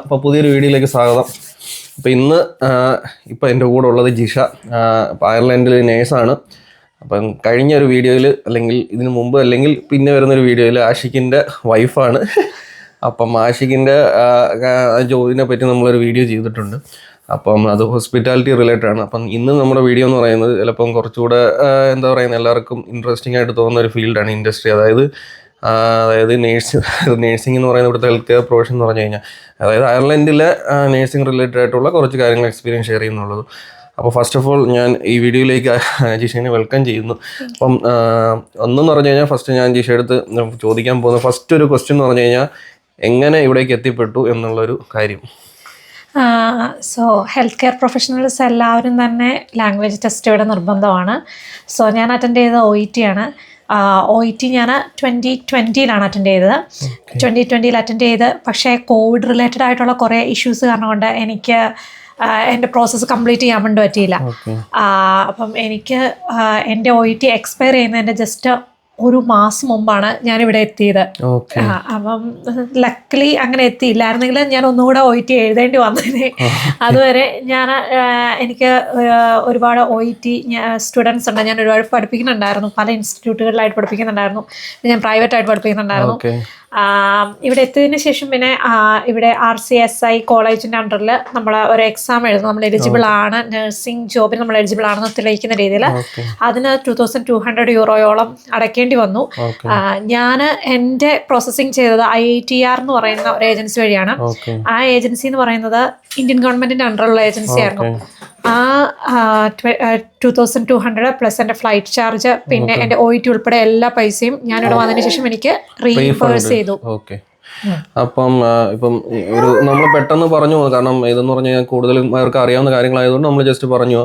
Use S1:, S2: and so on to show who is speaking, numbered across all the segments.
S1: അപ്പോൾ പുതിയൊരു വീഡിയോയിലേക്ക് സ്വാഗതം. അപ്പോൾ ഇന്ന് ഇപ്പോൾ എൻ്റെ കൂടെ ഉള്ളത് ജിഷ. അയർലൻഡിൽ നേഴ്സാണ്. അപ്പം കഴിഞ്ഞൊരു വീഡിയോയിൽ അല്ലെങ്കിൽ ഇതിനു മുമ്പ് അല്ലെങ്കിൽ പിന്നെ വരുന്നൊരു വീഡിയോയിൽ ആഷിഖിൻ്റെ വൈഫാണ്. അപ്പം ആഷിഖിൻ്റെ ജോലിനെ പറ്റി നമ്മളൊരു വീഡിയോ ചെയ്തിട്ടുണ്ട്. അപ്പം അത് ഹോസ്പിറ്റാലിറ്റി റിലേറ്റഡ് ആണ്. അപ്പം ഇന്ന് നമ്മുടെ വീഡിയോ എന്ന് പറയുന്നത് ചിലപ്പം കുറച്ചുകൂടെ എന്താ പറയുന്നത് എല്ലാവർക്കും ഇൻട്രസ്റ്റിംഗ് ആയിട്ട് തോന്നുന്ന ഒരു ഫീൽഡാണ് ഇൻഡസ്ട്രി. അതായത് നേഴ്സിംഗ് എന്ന് പറയുന്ന ഇവിടുത്തെ ഹെൽത്ത് കെയർ പ്രൊഫഷൻ എന്ന് പറഞ്ഞു കഴിഞ്ഞാൽ അതായത് അയർലൻഡിലെ നേഴ്സിംഗ് റിലേറ്റഡ് ആയിട്ടുള്ള കുറച്ച് കാര്യങ്ങൾ എക്സ്പീരിയൻസ് ഷെയർ ചെയ്യുന്നുള്ളത്. അപ്പോൾ ഫസ്റ്റ് ഓഫ് ഓൾ ഞാൻ ഈ വീഡിയോയിലേക്ക് ജിഷേനെ വെൽക്കം ചെയ്യുന്നു. അപ്പം ഒന്നെന്ന് പറഞ്ഞു കഴിഞ്ഞാൽ ഫസ്റ്റ് ഞാൻ ജിഷ അടുത്ത് ചോദിക്കാൻ പോകുന്ന ഫസ്റ്റ് ഒരു ക്വസ്റ്റ്യൻ എന്ന് പറഞ്ഞു കഴിഞ്ഞാൽ എങ്ങനെ ഇവിടേക്ക് എത്തിപ്പെട്ടു എന്നുള്ളൊരു കാര്യം.
S2: സോ ഹെൽത്ത് കെയർ പ്രൊഫഷണൽസ് എല്ലാവരും തന്നെ ലാംഗ്വേജ് ടെസ്റ്റ് ഇവിടെ നിർബന്ധമാണ്. സോ ഞാൻ അറ്റൻഡ് ചെയ്ത OET ആണ്. OET ഞാൻ 2020 അറ്റൻഡ് ചെയ്തത്. 2020 അറ്റൻഡ് ചെയ്ത് പക്ഷേ കോവിഡ് റിലേറ്റഡ് ആയിട്ടുള്ള കുറേ ഇഷ്യൂസ് കാരണം കൊണ്ട് എനിക്ക് എൻ്റെ പ്രോസസ്സ് കംപ്ലീറ്റ് ചെയ്യാൻ വേണ്ടി പറ്റിയില്ല. അപ്പം എനിക്ക് എൻ്റെ OET എക്സ്പയർ ചെയ്യുന്നതിൻ്റെ ജസ്റ്റ് ഒരു മാസം മുമ്പാണ് ഞാനിവിടെ എത്തിയത്. അപ്പം ലക്കിലി അങ്ങനെ എത്തിയില്ലായിരുന്നെങ്കിൽ ഞാൻ ഒന്നുകൂടെ OET എഴുതേണ്ടി വന്നതിന്. അതുവരെ എനിക്ക് ഒരുപാട് OET സ്റ്റുഡൻസ് ഉണ്ട്. ഞാൻ ഒരുപാട് പഠിപ്പിക്കുന്നുണ്ടായിരുന്നു, പല ഇൻസ്റ്റിറ്റ്യൂട്ടുകളിലായിട്ട് പഠിപ്പിക്കുന്നുണ്ടായിരുന്നു, ഞാൻ പ്രൈവറ്റായിട്ട് പഠിപ്പിക്കുന്നുണ്ടായിരുന്നു. ഇവിടെ എത്തിയതിന് ശേഷം പിന്നെ ഇവിടെ RCSI കോളേജിൻ്റെ അണ്ടറിൽ നമ്മൾ ഒരു എക്സാം എഴുതും. നമ്മൾ എലിജിബിൾ ആണ്, നഴ്സിംഗ് ജോബിന് നമ്മൾ എലിജിബിൾ ആണെന്ന് തെളിയിക്കുന്ന രീതിയിൽ അതിന് 2200 യൂറോയോളം അടയ്ക്കേണ്ടി വന്നു. ഞാൻ എൻ്റെ പ്രോസസ്സിങ് ചെയ്തത് IITR എന്ന് പറയുന്ന ഒരു ഏജൻസി വഴിയാണ്. ആ ഏജൻസി എന്ന് പറയുന്നത് ഇന്ത്യൻ ഗവൺമെൻറ്റിൻ്റെ അണ്ടറിലുള്ള ഏജൻസി ആയിരുന്നു. 2200 പ്ലസ് എൻ്റെ ഫ്ലൈറ്റ് ചാർജ് പിന്നെ എൻ്റെ OET ഉൾപ്പെടെ എല്ലാ പൈസയും ഞാനിവിടെ വന്നതിന് ശേഷം എനിക്ക് റീഇംബേഴ്സ് ചെയ്തു.
S1: അപ്പം ഇപ്പം ഒരു നമ്മൾ പെട്ടെന്ന് പറഞ്ഞു പോകും, കാരണം ഇതെന്ന് പറഞ്ഞു കഴിഞ്ഞാൽ കൂടുതലും അവർക്ക് അറിയാവുന്ന കാര്യങ്ങളായതുകൊണ്ട് നമ്മൾ ജസ്റ്റ് പറഞ്ഞു.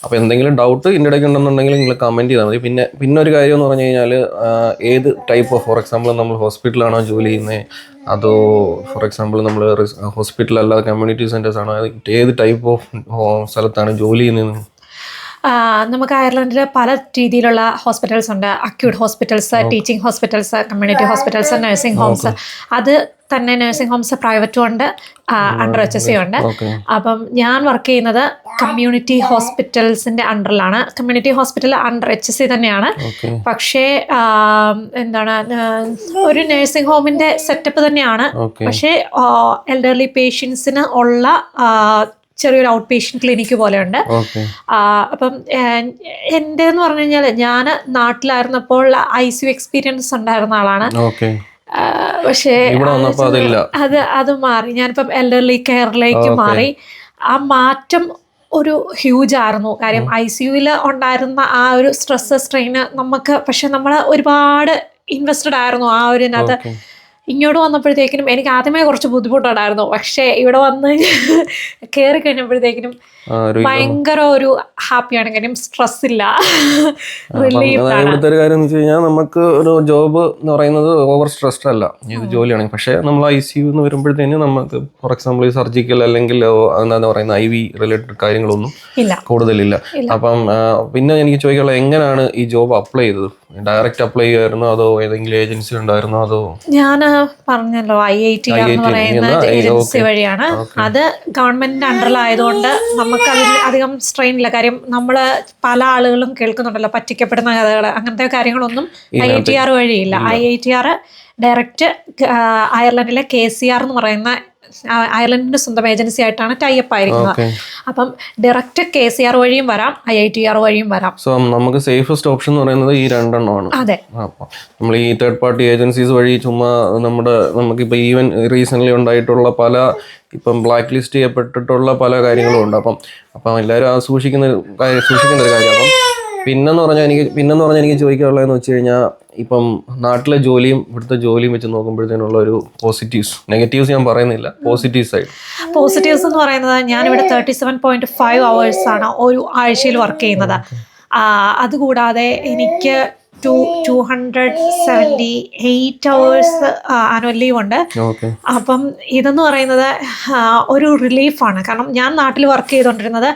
S1: അപ്പോൾ എന്തെങ്കിലും ഡൗട്ട് ഇതിൻ്റെ ഇടയ്ക്ക് ഉണ്ടെന്നുണ്ടെങ്കിൽ നിങ്ങൾ കമൻറ്റ് ചെയ്താൽ മതി. പിന്നെ ഒരു കാര്യം എന്ന് പറഞ്ഞു കഴിഞ്ഞാൽ ഏത് ടൈപ്പ് ഓഫ്, ഫോർ എക്സാമ്പിൾ നമ്മൾ ഹോസ്പിറ്റലാണോ ജോലി ചെയ്യുന്നത്, അതോ ഫോർ എക്സാമ്പിൾ നമ്മൾ ഹോസ്പിറ്റലല്ലാതെ കമ്മ്യൂണിറ്റി സെൻറ്റേഴ്സ് ആണോ, ഏത് ടൈപ്പ് ഓഫ് സ്ഥലത്താണ് ജോലി ചെയ്യുന്നത്?
S2: നമുക്ക് അയർലൻഡിൽ പല രീതിയിലുള്ള ഹോസ്പിറ്റൽസ് ഉണ്ട്. Acute hospitals, teaching hospitals, community hospitals, nursing Holmes. അത് തന്നെ നഴ്സിംഗ് ഹോംസ് പ്രൈവറ്റും ഉണ്ട്, അണ്ടർ HSC ഉണ്ട്. അപ്പം ഞാൻ വർക്ക് ചെയ്യുന്നത് കമ്മ്യൂണിറ്റി ഹോസ്പിറ്റൽസിൻ്റെ അണ്ടറിലാണ്. കമ്മ്യൂണിറ്റി ഹോസ്പിറ്റൽ അണ്ടർ HSC തന്നെയാണ്, പക്ഷേ എന്താണ് ഒരു നഴ്സിംഗ് ഹോമിൻ്റെ സെറ്റപ്പ് തന്നെയാണ്. പക്ഷേ എൽഡർലി പേഷ്യൻസിന് ഉള്ള ചെറിയൊരു ഔട്ട് പേഷ്യൻറ്റ് ക്ലിനിക്ക് പോലെയുണ്ട്. അപ്പം എൻ്റെന്ന് പറഞ്ഞു കഴിഞ്ഞാൽ ഞാൻ നാട്ടിലായിരുന്നപ്പോൾ ICU എക്സ്പീരിയൻസ് ഉണ്ടായിരുന്ന ആളാണ്. പക്ഷേ അത് മാറി. ഞാനിപ്പം എൽഡർലി കെയറിലേക്ക് മാറി. ആ മാറ്റം ഒരു ഹ്യൂജ് ആയിരുന്നു. കാര്യം ICUവിൽ ഉണ്ടായിരുന്ന ആ ഒരു സ്ട്രെസ് സ്ട്രെയിന് നമുക്ക്, പക്ഷെ നമ്മൾ ഒരുപാട് ഇൻവെസ്റ്റഡ് ആയിരുന്നു ആ ഒരു ഇതിനകത്ത്. ഇങ്ങോട്ട് വന്നപ്പോഴത്തേക്കിനും എനിക്ക് ആദ്യമേ കുറച്ച് ബുദ്ധിമുട്ടുണ്ടായിരുന്നു. പക്ഷേ ഇവിടെ വന്ന് കയറി കഴിഞ്ഞപ്പോഴത്തേക്കിനും ഭയങ്കര ഒരു ഹാപ്പിയാണ്. കാര്യം സ്ട്രെസ് ഇല്ല,
S1: ഇവിടുത്തെ ഒരു കാര്യം എന്ന് വെച്ച് കഴിഞ്ഞാൽ നമുക്ക് ഒരു ജോബ് എന്ന് പറയുന്നത് ഓവർ സ്ട്രെസ്ഡ് അല്ല, ഏത് ജോലിയാണെങ്കിൽ. പക്ഷേ നമ്മൾ ICU എന്ന് വരുമ്പോഴത്തേനും നമുക്ക് ഫോർ എക്സാമ്പിൾ ഈ സർജിക്കൽ അല്ലെങ്കിൽ എന്താ പറയുന്ന IV റിലേറ്റഡ് കാര്യങ്ങളൊന്നും കൂടുതലില്ല. അപ്പം പിന്നെ എനിക്ക് ചോദിക്കാനുള്ള, എങ്ങനെയാണ് ഈ ജോബ് അപ്ലൈ ചെയ്തത്? ഡയറക്റ്റ് അപ്ലൈ ചെയ്യുമായിരുന്നോ അതോ ഏതെങ്കിലും ഏജൻസി ഉണ്ടായിരുന്നോ? അതോ
S2: ഞാൻ പറഞ്ഞല്ലോ IITR എന്ന് പറയുന്ന ഏജൻസി വഴിയാണ്. അത് ഗവൺമെന്റിന്റെ അണ്ടറിലായതുകൊണ്ട് നമുക്ക് അതിന് അധികം സ്ട്രെയിൻ ഇല്ല. കാര്യം നമ്മൾ പല ആളുകളും കേൾക്കുന്നുണ്ടല്ലോ പറ്റിക്കപ്പെടുന്ന കഥകൾ, അങ്ങനത്തെ കാര്യങ്ങളൊന്നും IITR വഴിയില്ല. IITR ഡയറക്റ്റ് അയർലൻഡിലെ KCR എന്ന് പറയുന്ന അയർലൻഡിന്റെ സ്വന്തം ഏജൻസി ആയിട്ടാണ് ടൈപ്പ് ആയിരിക്കുന്നത്. അപ്പം ഡയറക്റ്റ് KCR വഴിയും വരാം, IITR വഴിയും വരാം.
S1: സോ നമുക്ക് സേഫസ്റ്റ് ഓപ്ഷൻ എന്ന് പറയുന്നത് ഈ രണ്ടെണ്ണമാണ്.
S2: അതെ,
S1: നമ്മൾ ഈ തേർഡ് പാർട്ടി ഏജൻസീസ് വഴി ചുമ്മാ നമുക്കിപ്പോൾ ഈവൻ റീസെൻ്റ്ലി ഉണ്ടായിട്ടുള്ള പല ഇപ്പം ബ്ലാക്ക് ലിസ്റ്റ് ചെയ്യപ്പെട്ടിട്ടുള്ള പല കാര്യങ്ങളും ഉണ്ട്. അപ്പം എല്ലാവരും സൂക്ഷിക്കുന്ന ഒരു കാര്യം. അപ്പം പിന്നെന്ന് പറഞ്ഞാൽ എനിക്ക് ചോദിക്കാനുള്ളതെന്ന് വെച്ച് കഴിഞ്ഞാൽ, ഇപ്പം നാട്ടിലെ ജോലിയും ഇവിടുത്തെ ജോലിയും വെച്ച് നോക്കുമ്പോഴത്തേനുള്ള ഒരു പോസിറ്റീവ്സ്, നെഗറ്റീവ്സ് ഞാൻ പറയുന്നില്ല, പോസിറ്റീവ് സൈഡ്.
S2: പോസിറ്റീവ്സ് എന്ന് പറയുന്നത് ഞാനിവിടെ 37.5 hours ആണ് ഒരു ആഴ്ചയിൽ വർക്ക് ചെയ്യുന്നത്. അതുകൂടാതെ എനിക്ക് 278 hours ആനുവൽ ലീവ് ഉണ്ട്. അപ്പം ഇതെന്ന് പറയുന്നത് ഒരു റിലീഫാണ്. കാരണം ഞാൻ നാട്ടിൽ വർക്ക് ചെയ്തുകൊണ്ടിരുന്നത്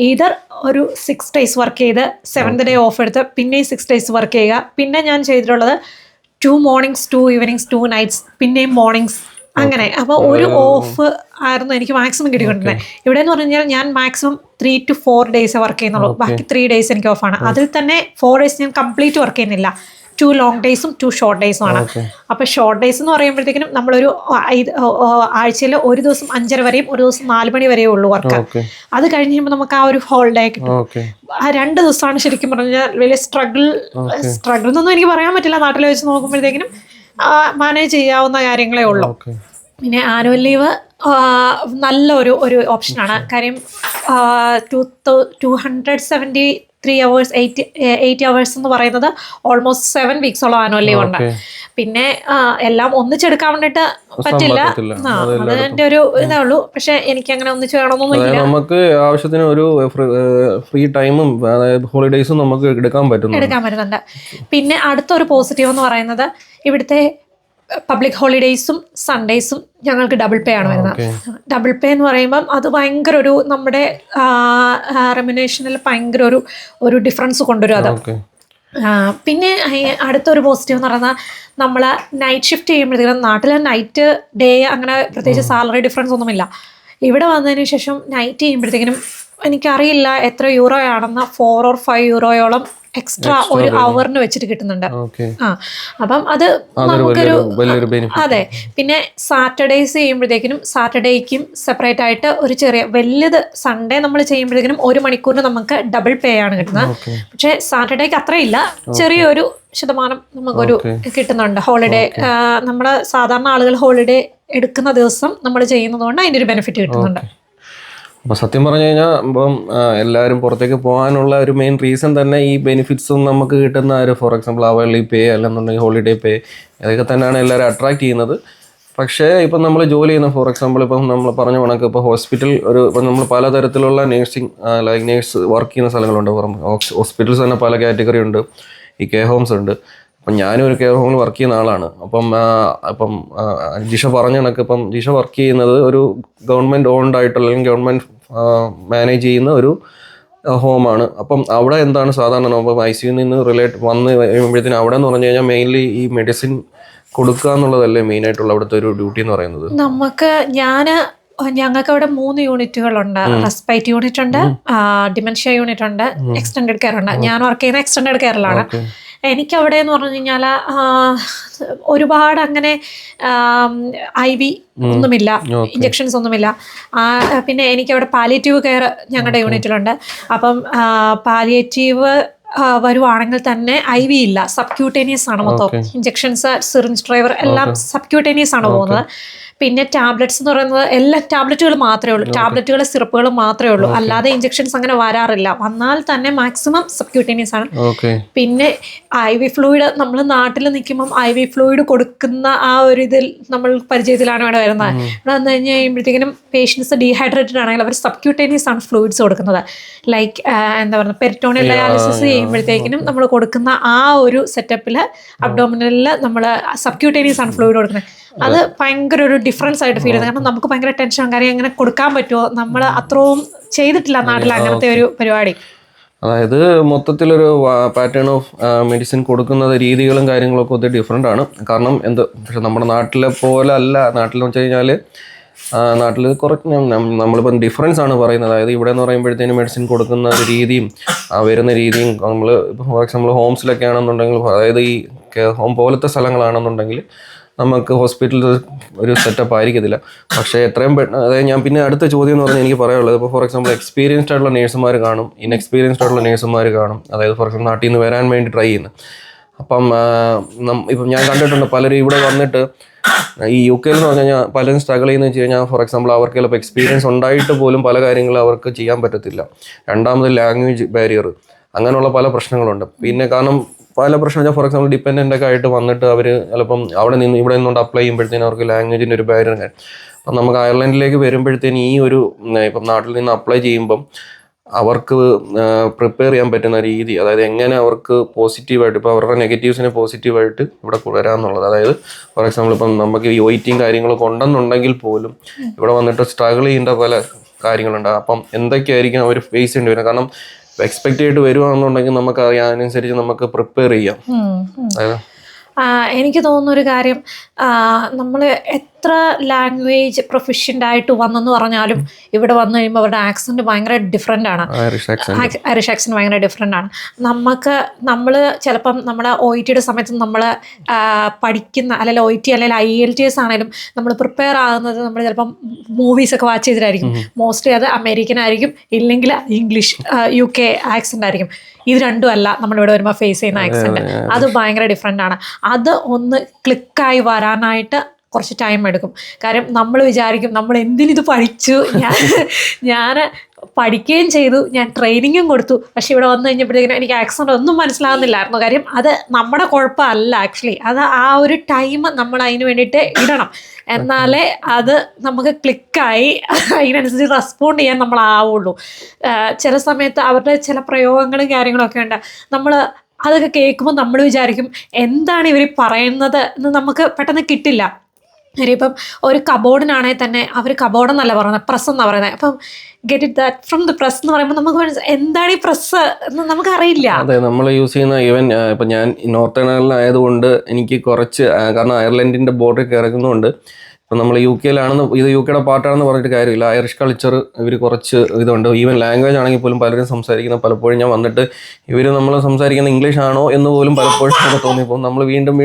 S2: ഈതർ ഒരു 6 days വർക്ക് ചെയ്ത് 7th day ഓഫ് എടുത്ത് പിന്നെയും 6 days വർക്ക് ചെയ്യുക. പിന്നെ ഞാൻ ചെയ്തിട്ടുള്ളത് 2 mornings 2 evenings 2 nights പിന്നെയും മോർണിംഗ്സ് അങ്ങനെ. അപ്പോൾ ഒരു ഓഫ് ആയിരുന്നു എനിക്ക് മാക്സിമം കിട്ടിക്കൊണ്ടിരുന്നത്. ഇവിടെ എന്ന് പറഞ്ഞു കഴിഞ്ഞാൽ ഞാൻ മാക്സിമം 3 to 4 days വർക്ക് ചെയ്യുന്നുള്ളൂ. ബാക്കി 3 days എനിക്ക് ഓഫാണ്. അതിൽ തന്നെ 4 days ഞാൻ കംപ്ലീറ്റ് വർക്ക് ചെയ്യുന്നില്ല. 2 long daysഉം 2 short daysഉം ആണ്. അപ്പോൾ ഷോർട്ട് ഡേയ്സ് എന്ന് പറയുമ്പോഴത്തേക്കിനും നമ്മളൊരു ആഴ്ചയിൽ ഒരു ദിവസം 5:30 വരെയും ഒരു ദിവസം 4 മണി വരെയേ ഉള്ളൂ വർക്ക്. അത് കഴിഞ്ഞ് കഴിയുമ്പോൾ നമുക്ക് ആ ഒരു ഹോളിഡേ കിട്ടും. ആ 2 ദിവസമാണ് ശരിക്കും പറഞ്ഞാൽ വലിയ സ്ട്രഗിൾ എന്നൊന്നും എനിക്ക് പറയാൻ പറ്റില്ല. നാട്ടിൽ വെച്ച് നോക്കുമ്പോഴത്തേക്കിനും മാനേജ് ചെയ്യാവുന്ന കാര്യങ്ങളേ ഉള്ളൂ. പിന്നെ ആനുവൽ ലീവ് നല്ലൊരു ഓപ്ഷനാണ്. കാര്യം 273 hours 8 hours എന്ന് പറയുന്നത് ഓൾമോസ്റ്റ് 7 weeksോളം ആനുവൽ ലീവ് ഉണ്ട്. പിന്നെ എല്ലാം ഒന്നിച്ചെടുക്കാൻ വേണ്ടിട്ട് പറ്റില്ല. അതിന്റെ ഒരു ഇതേ ഉള്ളൂ. പക്ഷെ എനിക്ക് അങ്ങനെ ഒന്നിച്ച് വേണമെന്നൊന്നുമില്ല.
S1: നമുക്ക് ആവശ്യത്തിന് ഒരു ഫ്രീ ടൈമും ഹോളിഡേയ്സും നമുക്ക് എടുക്കാൻ പറ്റുന്നുണ്ട്.
S2: പിന്നെ അടുത്തൊരു പോസിറ്റീവ് എന്ന് പറയുന്നത് ഇവിടുത്തെ പബ്ലിക് ഹോളിഡേയ്സും സൺഡേയ്സും ഞങ്ങൾക്ക് ഡബിൾ പേ ആണ് വരുന്നത്. ഡബിൾ പേ എന്ന് പറയുമ്പം അത് ഭയങ്കര ഒരു നമ്മുടെ റെമ്യൂണേഷനിൽ ഭയങ്കര ഒരു ഡിഫറൻസ് കൊണ്ടുവരും അത്. പിന്നെ അടുത്തൊരു പോസിറ്റീവ് എന്ന് പറയുന്നത് നമ്മൾ നൈറ്റ് ഷിഫ്റ്റ് ചെയ്യുമ്പോഴത്തേക്കും നാട്ടിൽ നൈറ്റ് ഡേ അങ്ങനെ പ്രത്യേകിച്ച് സാലറി ഡിഫറൻസ് ഒന്നുമില്ല. ഇവിടെ വന്നതിന് ശേഷം നൈറ്റ് ചെയ്യുമ്പോഴത്തേക്കിനും എനിക്കറിയില്ല എത്ര യൂറോ ആണെന്ന് 4 or 5 യൂറോയോളം എക്സ്ട്രാ ഒരു അവറിന് വെച്ചിട്ട് കിട്ടുന്നുണ്ട്. അപ്പം അത് നമുക്കൊരു അതെ. പിന്നെ സാറ്റർഡേയ്സ് ചെയ്യുമ്പോഴത്തേക്കിനും സാറ്റർഡേക്കും സെപ്പറേറ്റ് ആയിട്ട് ഒരു ചെറിയ വലിയത് സൺഡേ നമ്മൾ ചെയ്യുമ്പോഴത്തേക്കിനും 1 മണിക്കൂറിന് നമുക്ക് ഡബിൾ പേ ആണ് കിട്ടുന്നത്. പക്ഷെ സാറ്റർഡേക്ക് അത്രയില്ല, ചെറിയൊരു ശതമാനം നമുക്കൊരു കിട്ടുന്നുണ്ട്. ഹോളിഡേ നമ്മുടെ സാധാരണ ആളുകൾ ഹോളിഡേ എടുക്കുന്ന ദിവസം നമ്മൾ ചെയ്യുന്നതുകൊണ്ട് അതിൻ്റെ ഒരു ബെനിഫിറ്റ് കിട്ടുന്നുണ്ട്.
S1: അപ്പോൾ സത്യം പറഞ്ഞു കഴിഞ്ഞാൽ ഇപ്പം എല്ലാവരും പുറത്തേക്ക് പോകാനുള്ള ഒരു മെയിൻ റീസൺ തന്നെ ഈ ബെനിഫിറ്റ്സും നമുക്ക് കിട്ടുന്ന ഒരു ഫോർ എക്സാമ്പിൾ അവർലി പേ അല്ലെന്നുണ്ടെങ്കിൽ ഹോളിഡേ പേ ഇതൊക്കെ തന്നെയാണ് എല്ലാവരും അട്രാക്ട് ചെയ്യുന്നത്. പക്ഷേ ഇപ്പം നമ്മൾ ജോലി ചെയ്യുന്ന ഫോർ എക്സാമ്പിൾ ഇപ്പം നമ്മൾ പറഞ്ഞ കണക്ക് ഇപ്പോൾ ഹോസ്പിറ്റൽ ഇപ്പം നമ്മൾ പലതരത്തിലുള്ള നേഴ്സിംഗ് നേഴ്സ് വർക്ക് ചെയ്യുന്ന സ്ഥലങ്ങളുണ്ട്. ഹോസ്പിറ്റൽസ് തന്നെ പല കാറ്റഗറി ഉണ്ട്. ഈ കെയർ ഹോംസ് ഉണ്ട്. അപ്പം ഞാനും ഒരു കെയർ ഹോമിൽ വർക്ക് ചെയ്യുന്ന ആളാണ്. അപ്പം ജിഷ പറഞ്ഞ കണക്ക് ഇപ്പം ജിഷ വർക്ക് ചെയ്യുന്നത് ഒരു ഗവൺമെൻറ് ഓൺഡ് ആയിട്ടുള്ള അല്ലെങ്കിൽ ഗവൺമെൻറ് മാനേജ് ചെയ്യുന്ന ഒരു ഹോമാണ്. അപ്പം അവിടെ എന്താണ് സാധാരണ ഇപ്പം ICU നിന്ന് വന്ന് കഴിയുമ്പോഴത്തേനും അവിടെ എന്ന് പറഞ്ഞു കഴിഞ്ഞാൽ മെയിൻലി ഈ മെഡിസിൻ കൊടുക്കുക എന്നുള്ളതല്ലേ മെയിനായിട്ടുള്ള അവിടുത്തെ ഒരു ഡ്യൂട്ടി എന്ന് പറയുന്നത്.
S2: ഞങ്ങൾക്ക് അവിടെ 3 യൂണിറ്റുകളുണ്ട്. റെസ്പൈറ്റ് യൂണിറ്റ് ഉണ്ട്, ഡിമെൻഷ്യ യൂണിറ്റ് ഉണ്ട്, എക്സ്റ്റൻഡഡ് കെയർ ഉണ്ട്. ഞാൻ വർക്ക് ചെയ്യുന്ന എക്സ്റ്റൻഡഡ് കെയറിലാണ്. എനിക്കവിടെ എന്ന് പറഞ്ഞു കഴിഞ്ഞാൽ ഒരുപാട് അങ്ങനെ IV ഒന്നുമില്ല, ഇഞ്ചക്ഷൻസ് ഒന്നുമില്ല. പിന്നെ എനിക്കവിടെ പാലിയേറ്റീവ് കെയർ ഞങ്ങളുടെ യൂണിറ്റിലുണ്ട്. അപ്പം പാലിയേറ്റീവ് വരുവാണെങ്കിൽ തന്നെ IV ഇല്ല, സബ്ക്യൂട്ടേനിയസ് ആണ് മൊത്തം. ഇഞ്ചക്ഷൻസ്, സിറിഞ്ച് ഡ്രൈവർ എല്ലാം സബ്ക്യൂട്ടേനിയസ് ആണ് പോകുന്നത്. പിന്നെ ടാബ്ലറ്റ്സ് എന്ന് പറയുന്നത് എല്ലാ ടാബ്ലറ്റുകളും മാത്രമേ ഉള്ളൂ, ടാബ്ലറ്റുകൾ സിറപ്പുകൾ മാത്രമേ ഉള്ളൂ. അല്ലാതെ ഇഞ്ചക്ഷൻസ് അങ്ങനെ വരാറില്ല. വന്നാൽ തന്നെ മാക്സിമം സബ്ക്യൂട്ടേനിയസ് ആണ്. പിന്നെ IV ഫ്ലൂയിഡ് നമ്മൾ നാട്ടിൽ നിൽക്കുമ്പം IV ഫ്ലൂയിഡ് കൊടുക്കുന്ന ആ ഒരു ഇതിൽ നമ്മൾ പരിചയത്തിലാണ് ഇവിടെ വരുന്നത്. ഇവിടെ വന്നു കഴിഞ്ഞ് കഴിയുമ്പോഴത്തേക്കിനും പേഷ്യൻസ് ഡീഹൈഡ്രേറ്റഡ് ആണെങ്കിൽ അവർ സബ്ക്യൂട്ടേനിയസ് ആണ് ഫ്ലൂയിഡ്സ് കൊടുക്കുന്നത്. ലൈക്ക് എന്താ പറയുക, പെരിറ്റോണിയൽ ഡയാലിസിസ് ചെയ്യുമ്പോഴത്തേക്കിനും നമ്മൾ കൊടുക്കുന്ന ആ ഒരു സെറ്റപ്പിൽ അബ്ഡോമിനലിൽ നമ്മൾ സബ്ക്യൂട്ടേനിയസ് ആണ് ഫ്ലൂയിഡ് കൊടുക്കുന്നത്. അത് ഭയങ്കര ഒരു ഡിഫറൻസ് ആയിട്ട് ഫീൽ ചെയ്യുന്നത്. കാരണം നമുക്ക് ഭയങ്കര ടെൻഷൻ, കാര്യം എങ്ങനെ കൊടുക്കാൻ പറ്റുമോ, നമ്മൾ അത്രയും ചെയ്തിട്ടില്ല നാട്ടിൽ അങ്ങനത്തെ ഒരു പരിപാടി.
S1: അതായത് മൊത്തത്തിലൊരു പാറ്റേൺ ഓഫ് മെഡിസിൻ കൊടുക്കുന്ന രീതികളും കാര്യങ്ങളൊക്കെ ഒത്തിരി ഡിഫറെൻ്റ് ആണ്. കാരണം പക്ഷെ നമ്മുടെ നാട്ടിലെ പോലെ അല്ല. നാട്ടിലെന്ന് വെച്ച് കഴിഞ്ഞാൽ നാട്ടിൽ കുറച്ച് നമ്മളിപ്പം ഡിഫറൻസ് ആണ് പറയുന്നത്. അതായത് ഇവിടെ എന്ന് പറയുമ്പോഴത്തേനും മെഡിസിൻ കൊടുക്കുന്ന ഒരു രീതിയും വരുന്ന രീതിയും നമ്മൾ ഇപ്പോൾ ഫോർ എക്സാമ്പിൾ ഹോംസിലൊക്കെ ആണെന്നുണ്ടെങ്കിൽ, അതായത് ഈ കെയർ ഹോം പോലത്തെ സ്ഥലങ്ങളാണെന്നുണ്ടെങ്കിൽ നമുക്ക് ഹോസ്പിറ്റലിൽ ഒരു സെറ്റപ്പ് ആയിരിക്കത്തില്ല. പക്ഷേ എത്രയും അതായത് ഞാൻ പിന്നെ അടുത്ത ചോദ്യം എന്ന് പറഞ്ഞാൽ എനിക്ക് പറയാനുള്ളത്, ഇപ്പോൾ ഫോർ എക്സാമ്പിൾ എക്സ്പീരിയൻസ്ഡ് ആയിട്ടുള്ള നേഴ്സുമാർ കാണും, ഇൻഎക്സ്പീരിയൻസ്ഡ് ആയിട്ടുള്ള നേഴ്സുമാർ കാണും. അതായത് ഫോർ എക്സാമ്പിൾ നാട്ടിൽ നിന്ന് വരാൻ വേണ്ടി ട്രൈ ചെയ്യുന്നത്. അപ്പം ഇപ്പം ഞാൻ കണ്ടിട്ടുണ്ട് പലരും ഇവിടെ വന്നിട്ട് ഈ UK എന്ന് പറഞ്ഞു കഴിഞ്ഞാൽ പലരും സ്ട്രഗിൾ ചെയ്യുന്നത് വെച്ച് കഴിഞ്ഞാൽ ഫോർ എക്സാമ്പിൾ അവർക്ക് ചിലപ്പോൾ എക്സ്പീരിയൻസ് ഉണ്ടായിട്ട് പോലും പല കാര്യങ്ങളും അവർക്ക് ചെയ്യാൻ പറ്റത്തില്ല. രണ്ടാമത് ലാംഗ്വേജ് ബാരിയർ, അങ്ങനെയുള്ള പല പ്രശ്നങ്ങളുണ്ട്. പിന്നെ കാരണം പല പ്രശ്നം വെച്ചാൽ ഫോർ എക്സാമ്പിൾ ഡിപ്പെൻഡൻ്റ് ഒക്കെ ആയിട്ട് വന്നിട്ട് അവർ ചിലപ്പം ഇവിടെ നിന്നുകൊണ്ട് അപ്ലൈ ചെയ്യുമ്പോഴത്തേനും അവർക്ക് ലാംഗ്വേജിൻ്റെ ഒരു ബാരിയർ. അപ്പം നമുക്ക് അയർലൻഡിലേക്ക് വരുമ്പോഴത്തേനും ഈ ഒരു ഇപ്പം നാട്ടിൽ നിന്ന് അപ്ലൈ ചെയ്യുമ്പം അവർക്ക് പ്രിപ്പയർ ചെയ്യാൻ പറ്റുന്ന രീതി, അതായത് എങ്ങനെ അവർക്ക് പോസിറ്റീവായിട്ട് ഇപ്പോൾ അവരുടെ നെഗറ്റീവ്സിനെ പോസിറ്റീവായിട്ട് ഇവിടെ വരാമെന്നുള്ളത്. അതായത് ഫോർ എക്സാമ്പിൾ ഇപ്പം നമുക്ക് ഈ OITയും കാര്യങ്ങളൊക്കെ ഉണ്ടെന്നുണ്ടെങ്കിൽ പോലും ഇവിടെ വന്നിട്ട് സ്ട്രഗിൾ ചെയ്യേണ്ട പല കാര്യങ്ങളുണ്ട്. അപ്പം എന്തൊക്കെയായിരിക്കും അവർ ഫേസ് ചെയ്യേണ്ടി വരുന്നത്. കാരണം എക്സ്പെക്ട് ചെയ്തിട്ട് വരുവാണെന്നുണ്ടെങ്കിൽ നമുക്ക് അതിനനുസരിച്ച് നമുക്ക് പ്രിപ്പയർ ചെയ്യാം.
S2: എനിക്ക് തോന്നുന്ന ഒരു കാര്യം, നമ്മൾ എത്ര ലാംഗ്വേജ് പ്രൊഫഷ്യൻ്റ് ആയിട്ട് വന്നെന്ന് പറഞ്ഞാലും ഇവിടെ വന്നു കഴിയുമ്പോൾ അവരുടെ ആക്സെൻറ്റ് ഭയങ്കര ഡിഫറെൻ്റ് ആണ്. ഐറിഷ് ആക്സെൻറ്റ് ഭയങ്കര ഡിഫറെൻ്റ് ആണ്. നമ്മൾ ചിലപ്പം നമ്മുടെ OET സമയത്ത് നമ്മൾ പഠിക്കുന്ന അല്ലെങ്കിൽ OET അല്ലെങ്കിൽ IELTS ആണെങ്കിലും നമ്മൾ പ്രിപ്പയർ ആകുന്നത് നമ്മൾ ചിലപ്പം മൂവീസൊക്കെ വാച്ച് ചെയ്തിട്ടായിരിക്കും. മോസ്റ്റ്ലി അത് അമേരിക്കൻ ആയിരിക്കും, ഇല്ലെങ്കിൽ ഇംഗ്ലീഷ് UK ആക്സെൻ്റ് ആയിരിക്കും. ഇത് രണ്ടും അല്ല നമ്മളിവിടെ വരുമ്പോൾ ഫേസ് ചെയ്യുന്ന ആക്സെൻറ്റ്. അത് ഭയങ്കര ഡിഫറെൻ്റ് ആണ്. അത് ഒന്ന് ക്ലിക്കായി വരാനായിട്ട് കുറച്ച് ടൈം എടുക്കും. കാര്യം നമ്മൾ വിചാരിക്കും നമ്മൾ എന്തിനിത് പഠിച്ചു, ഞാൻ പഠിക്കുകയും ചെയ്തു, ഞാൻ ട്രെയിനിങ്ങും കൊടുത്തു, പക്ഷെ ഇവിടെ വന്നു കഴിഞ്ഞപ്പോഴത്തേക്കും എനിക്ക് ആക്സെൻ്റ് ഒന്നും മനസ്സിലാകുന്നില്ലായിരുന്നു. കാര്യം അത് നമ്മുടെ കുഴപ്പമല്ല ആക്ച്വലി, അത് ആ ഒരു ടൈം നമ്മൾ അതിന് വേണ്ടിയിട്ട് ഇടണം. എന്നാലേ അത് നമുക്ക് ക്ലിക്കായി അതിനനുസരിച്ച് റെസ്പോണ്ട് ചെയ്യാൻ നമ്മളാവുള്ളൂ. ചില സമയത്ത് അവരുടെ ചില പ്രയോഗങ്ങളും കാര്യങ്ങളൊക്കെ ഉണ്ട്. നമ്മൾ അതൊക്കെ കേൾക്കുമ്പോൾ നമ്മൾ വിചാരിക്കും എന്താണ് ഇവർ പറയുന്നത് എന്ന് നമുക്ക് പെട്ടെന്ന് കിട്ടില്ല. ഇപ്പം ഒരു കബോർഡിനാണെങ്കിൽ തന്നെ അവർ കബോർഡ് എന്നല്ല പറയുന്നത്, പ്രസ് എന്നാണ് പറയുന്നത്. അപ്പം get it that from the press എന്ന് പറയുമ്പോൾ നമുക്ക് എന്താണ് ഈ പ്രസ് എന്ന് നമുക്കറിയില്ല.
S1: അതെ, നമ്മൾ യൂസ് ചെയ്യുന്ന ഈവൻ ഇപ്പം ഞാൻ നോർത്തേൺ അയർലൻഡിലായതുകൊണ്ട് എനിക്ക് കുറച്ച്, കാരണം അയർലൻഡിൻ്റെ ബോർഡർ കിടക്കുന്നതുകൊണ്ട് ഇപ്പം നമ്മൾ UK ഇത് UK പാർട്ടാണെന്ന് പറഞ്ഞിട്ട് കാര്യമില്ല. ഐറിഷ് കൾച്ചർ ഇവർ കുറച്ച് ഇതുണ്ട്. ഈവൻ ലാംഗ്വേജ് ആണെങ്കിൽ പോലും പലരും സംസാരിക്കുന്ന, പലപ്പോഴും ഞാൻ വന്നിട്ട് ഇവർ നമ്മൾ സംസാരിക്കുന്ന ഇംഗ്ലീഷ് ആണോ എന്ന് പോലും പലപ്പോഴും നമുക്ക് തോന്നിപ്പോൾ നമ്മൾ വീണ്ടും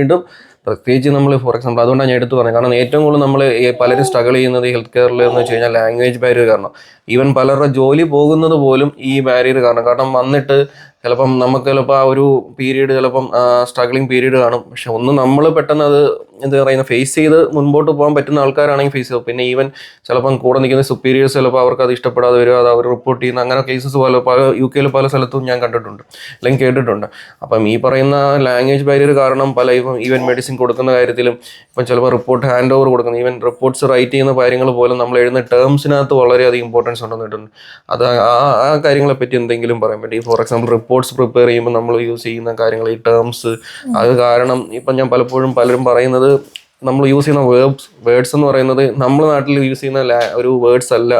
S1: പ്രത്യേകിച്ച് നമ്മൾ ഫോർ എക്സാമ്പിൾ, അതുകൊണ്ടാണ് ഞാൻ എടുത്തു പറഞ്ഞത്. കാരണം ഏറ്റവും കൂടുതൽ നമ്മൾ പലരും സ്ട്രഗിൾ ചെയ്യുന്നത് ഹെൽത്ത് കെയറിൽ എന്ന് വെച്ച് കഴിഞ്ഞാൽ ലാംഗ്വേജ് ബാരിയർ കാരണം. ഈവൻ പലരുടെ ജോലി പോകുന്നത് പോലും ഈ ബാരിയർ കാരണം വന്നിട്ട് ചിലപ്പം നമുക്ക് ചിലപ്പോൾ ആ ഒരു പീരീഡ് ചിലപ്പം സ്ട്രഗ്ലിംഗ് പീരീഡ് കാണും. പക്ഷെ നമ്മൾ പെട്ടെന്ന് അത് എന്താ പറയുന്നത് ഫേസ് ചെയ്ത് മുൻപോട്ട് പോകാൻ പറ്റുന്ന ആൾക്കാരാണെങ്കിൽ ഫേസ് ചെയ്യും. പിന്നെ ഈവൻ ചിലപ്പം കൂടെ നിൽക്കുന്ന സുപ്പീരിയേഴ്സ് ചിലപ്പോൾ അവർക്ക് അത് ഇഷ്ടപ്പെടാതെ വരും, അത് അവർ റിപ്പോർട്ട് ചെയ്യുന്ന അങ്ങനെ കേസസ് പല UK പല സ്ഥലത്തും ഞാൻ കണ്ടിട്ടുണ്ട് അല്ലെങ്കിൽ കേട്ടിട്ടുണ്ട്. അപ്പം ഈ പറയുന്ന ലാംഗ്വേജ് ബാരിയർ കാരണം പല ഈവൻ മെഡിസിൻ കൊടുക്കുന്ന കാര്യത്തിലും ഇപ്പം ചിലപ്പോൾ റിപ്പോർട്ട് ഹാൻഡ് ഓവർ കൊടുക്കുന്നത്, ഈവൻ റിപ്പോർട്ട്സ് റൈറ്റ് ചെയ്യുന്ന കാര്യങ്ങൾ പോലും നമ്മൾ എഴുതുന്ന ടേംസിനകത്ത് വളരെയധികം ഇമ്പോർട്ടൻസ് ഉണ്ടെന്ന് കിട്ടുന്നുണ്ട്. അത് ആ കാര്യങ്ങളെ പറ്റി എന്തെങ്കിലും പറയാൻ പറ്റും? ഫോർ എക്സാമ്പിൾ റിപ്പോർട്ട്സ് പ്രിപ്പയർ ചെയ്യുമ്പോൾ നമ്മൾ യൂസ് ചെയ്യുന്ന കാര്യങ്ങൾ, ഈ ടേംസ്, അത് കാരണം ഇപ്പം ഞാൻ പലരും പറയുന്നത് നമ്മൾ യൂസ് ചെയ്യുന്ന വേർഡ്സ് എന്ന് പറയുന്നത് നമ്മുടെ നാട്ടിൽ യൂസ് ചെയ്യുന്ന ഒരു വേർഡ്സ് അല്ല.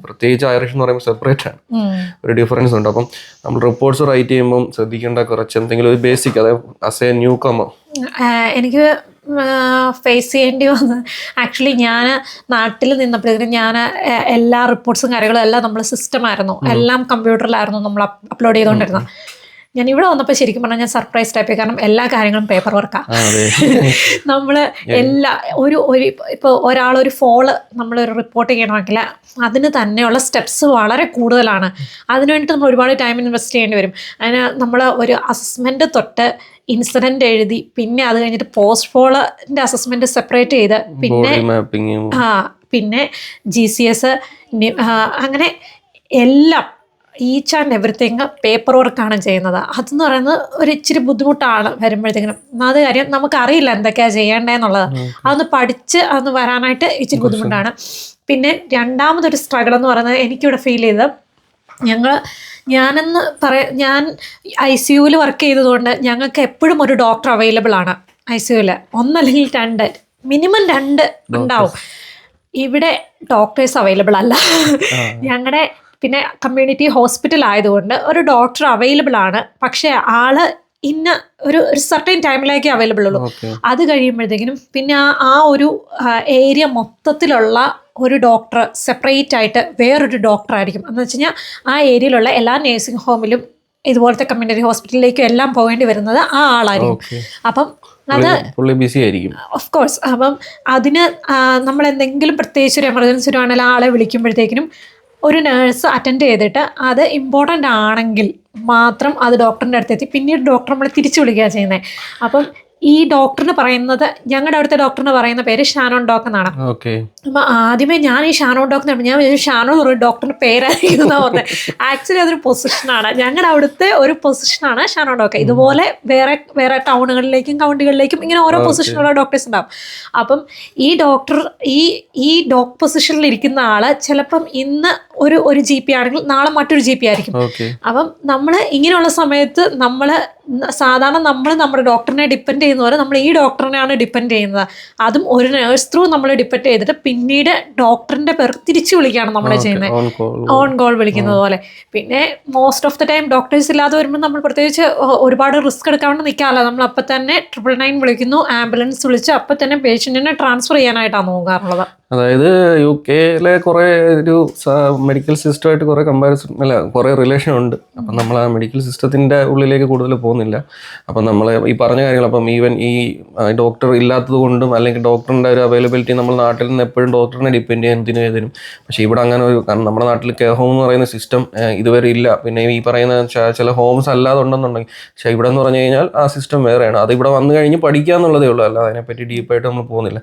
S1: പ്രത്യേകിച്ച് ഐറിഷ് എന്ന് പറയുമ്പോൾ സെപ്പറേറ്റ് ആണ്, ഒരു ഡിഫറൻസ് ഉണ്ട്. അപ്പം നമ്മൾ റിപ്പോർട്ട്സ് റൈറ്റ് ചെയ്യുമ്പം ശ്രദ്ധിക്കേണ്ട കുറച്ച് എന്തെങ്കിലും ഒരു ബേസിക്, അതായത് ആസ് എ ന്യൂ കമർ
S2: എനിക്ക് ഫേസ് ചെയ്യേണ്ടി വന്നത്, ആക്ച്വലി ഞാൻ നാട്ടിൽ നിന്നപ്പോഴത്തേക്കും ഞാൻ എല്ലാ റിപ്പോർട്ട്സും കാര്യങ്ങളും എല്ലാം നമ്മൾ സിസ്റ്റമായിരുന്നു, എല്ലാം കമ്പ്യൂട്ടറിലായിരുന്നു നമ്മൾ അപ്ലോഡ് ചെയ്തുകൊണ്ടിരുന്നത്. ഞാൻ ഇവിടെ വന്നപ്പോൾ ശരിക്കും പറഞ്ഞാൽ ഞാൻ സർപ്രൈസ് ടൈപ്പ്, കാരണം എല്ലാ കാര്യങ്ങളും പേപ്പർ വർക്കാണ്. നമ്മൾ ഒരു ഇപ്പോൾ ഒരാളൊരു ഫോള് നമ്മളൊരു റിപ്പോർട്ട് ചെയ്യണമെങ്കിൽ അതിന് തന്നെയുള്ള സ്റ്റെപ്സ് വളരെ കൂടുതലാണ്. അതിന് വേണ്ടിയിട്ട് നമ്മൾ ഒരുപാട് ടൈം ഇൻവെസ്റ്റ് ചെയ്യേണ്ടി വരും. അതിന് നമ്മൾ ഒരു അസസ്മെൻറ്റ് തൊട്ട് ഇൻസിഡൻ്റ് എഴുതി, പിന്നെ അത് കഴിഞ്ഞിട്ട് പോസ്റ്റ് ഫോളിൻ്റെ അസസ്മെൻറ്റ് സെപ്പറേറ്റ് ചെയ്ത്, പിന്നെ GCS, അങ്ങനെ എല്ലാം ഈച്ച് ആൻഡ് എവറിത്തിങ് പേപ്പർ വർക്കാണ് ചെയ്യുന്നത്. അതെന്ന് പറയുന്നത് ഒരു ഇച്ചിരി ബുദ്ധിമുട്ടാണ് വരുമ്പോഴത്തേക്കിനും. അത് കാര്യം നമുക്കറിയില്ല എന്തൊക്കെയാണ് ചെയ്യേണ്ടതെന്നുള്ളത്. അതൊന്ന് പഠിച്ച് അതൊന്ന് വരാനായിട്ട് ഇച്ചിരി ബുദ്ധിമുട്ടാണ്. പിന്നെ രണ്ടാമതൊരു സ്ട്രഗിൾ എന്ന് പറയുന്നത് എനിക്കിവിടെ ഫീൽ ചെയ്തത്, ഞാൻ ICUവിൽ വർക്ക് ചെയ്തതുകൊണ്ട് ഞങ്ങൾക്ക് എപ്പോഴും ഒരു ഡോക്ടർ അവൈലബിൾ ആണ് ICUവിൽ. ഒന്നല്ലെങ്കിൽ 2, മിനിമം 2 ഉണ്ടാവും. ഇവിടെ ഡോക്ടേഴ്സ് അവൈലബിൾ അല്ല. ഞങ്ങളുടെ പിന്നെ കമ്മ്യൂണിറ്റി ഹോസ്പിറ്റൽ ആയതുകൊണ്ട് ഒരു ഡോക്ടർ അവൈലബിൾ ആണ്, പക്ഷേ ആള് ഇന്ന ഒരു സർട്ടൻ ടൈമിലേക്ക് അവൈലബിൾ ഉള്ളൂ. അത് കഴിയുമ്പോഴത്തേക്കിനും പിന്നെ ആ ഒരു ഏരിയ മൊത്തത്തിലുള്ള ഒരു ഡോക്ടർ സെപ്പറേറ്റ് ആയിട്ട് വേറൊരു ഡോക്ടർ ആയിരിക്കും. എന്ന് വെച്ച് കഴിഞ്ഞാൽ ആ ഏരിയയിലുള്ള എല്ലാ നേഴ്സിംഗ് ഹോമിലും ഇതുപോലത്തെ കമ്മ്യൂണിറ്റി ഹോസ്പിറ്റലിലേക്കും എല്ലാം പോകേണ്ടി വരുന്നത് ആ ആളായിരിക്കും. അപ്പം അത്
S1: ബിസി ആയിരിക്കും
S2: ഓഫ് കോഴ്സ്. അപ്പം അതിന് നമ്മൾ എന്തെങ്കിലും പ്രത്യേകിച്ച് ഒരു എമർജൻസി വരുവാണെങ്കിൽ ആളെ വിളിക്കുമ്പോഴത്തേക്കിനും ഒരു നേഴ്സ് അറ്റൻഡ് ചെയ്തിട്ട് അത് ഇമ്പോർട്ടൻ്റ് ആണെങ്കിൽ മാത്രം അത് ഡോക്ടറിൻ്റെ അടുത്തെത്തി പിന്നീട് ഡോക്ടർ നമ്മളെ തിരിച്ചു വിളിക്കുക ചെയ്യുന്നത്. അപ്പം ഈ ഡോക്ടറിന് പറയുന്നത്, ഞങ്ങളുടെ അവിടുത്തെ ഡോക്ടറിന് പറയുന്ന പേര് ഷാനോൺ ഡോക്ക് എന്നാണ്. അപ്പം ആദ്യമേ ഞാൻ ഈ ഷാനോൺ ഡോക്ക് എന്ന് ഞാൻ വിചാരിച്ചു ഷാനോൺ എന്ന് പറയുന്ന ഡോക്ടറിൻ്റെ പേരായിരിക്കും പറഞ്ഞത്. ആക്ച്വലി അതൊരു പൊസിഷനാണ്, ഞങ്ങളുടെ അവിടുത്തെ ഒരു പൊസിഷനാണ് ഷാനോൺ ഡോക്ക്. ഇതുപോലെ വേറെ ടൗണുകളിലേക്കും കൗണ്ടികളിലേക്കും ഇങ്ങനെ ഓരോ പൊസിഷനുള്ള ഡോക്ടേഴ്സ് ഉണ്ടാവും. അപ്പം ഈ ഡോക്ടർ ഈ ഡോക് പൊസിഷനിൽ ഇരിക്കുന്ന ആള് ചിലപ്പം ഇന്ന് ഒരു GP ആണെങ്കിൽ നാളെ മറ്റൊരു GP ആയിരിക്കും.
S1: ഓക്കെ.
S2: അപ്പം നമ്മൾ ഇങ്ങനെയുള്ള സമയത്ത് സാധാരണ നമ്മൾ നമ്മുടെ ഡോക്ടറിനെ ഡിപ്പെൻഡ് ചെയ്യുന്ന പോലെ നമ്മൾ ഈ ഡോക്ടറിനെയാണ് ഡിപ്പെൻഡ് ചെയ്യുന്നത്. അതും ഒരു നേഴ്സ് ത്രൂ നമ്മൾ ഡിപ്പെൻഡ് ചെയ്തിട്ട് പിന്നീട് ഡോക്ടറിന്റെ പേർ തിരിച്ചു വിളിക്കുകയാണ് നമ്മൾ ചെയ്യുന്നത്, ഓൺ കോൾ വിളിക്കുന്നത് പോലെ. പിന്നെ most of the time doctors ഇല്ലാതെ വരുമ്പോൾ നമ്മൾ പ്രത്യേകിച്ച് ഒരുപാട് റിസ്ക് എടുക്കാൻ വേണ്ടി നിൽക്കാമല്ലോ. നമ്മൾ അപ്പം തന്നെ 999 വിളിക്കുന്നു, ആംബുലൻസ് വിളിച്ച് അപ്പം തന്നെ പേഷ്യൻറ്റിനെ ട്രാൻസ്ഫർ ചെയ്യാനായിട്ടാണ് നോക്കാറുള്ളത്.
S1: അതായത് UK-ലെ കുറേ ഒരു മെഡിക്കൽ സിസ്റ്റമായിട്ട് കുറേ കമ്പാരിസൺ കുറേ റിലേഷൻ ഉണ്ട്. അപ്പം നമ്മൾ ആ മെഡിക്കൽ സിസ്റ്റത്തിൻ്റെ ഉള്ളിലേക്ക് കൂടുതൽ പോകുന്നില്ല. അപ്പം നമ്മൾ ഈ പറഞ്ഞ കാര്യങ്ങൾ, അപ്പം ഈവൻ ഈ ഡോക്ടർ ഇല്ലാത്തത് കൊണ്ടും അല്ലെങ്കിൽ ഡോക്ടറിൻ്റെ ഒരു അവൈലബിലിറ്റി നമ്മൾ നാട്ടിൽ നിന്ന് എപ്പോഴും ഡോക്ടറിനെ ഡിപ്പെൻഡ് ചെയ്യാൻ ഇതിനും. പക്ഷേ ഇവിടെ അങ്ങനെ കാരണം നമ്മുടെ നാട്ടിൽ കെയർ ഹോം എന്ന് പറയുന്ന സിസ്റ്റം ഇതുവരെ ഇല്ല. പിന്നെ ഈ പറയുന്ന ചില ഹോംസ് അല്ലാതെ ഉണ്ടെന്നുണ്ടെങ്കിൽ, പക്ഷേ ഇവിടെ എന്ന് പറഞ്ഞു കഴിഞ്ഞാൽ ആ സിസ്റ്റം വേറെയാണ്. അത് ഇവിടെ വന്നു കഴിഞ്ഞ് പഠിക്കുക എന്നുള്ളതേ ഉള്ളൂ, അല്ല അതിനെപ്പറ്റി ഡീപ്പായിട്ട് നമ്മൾ പോകുന്നില്ല.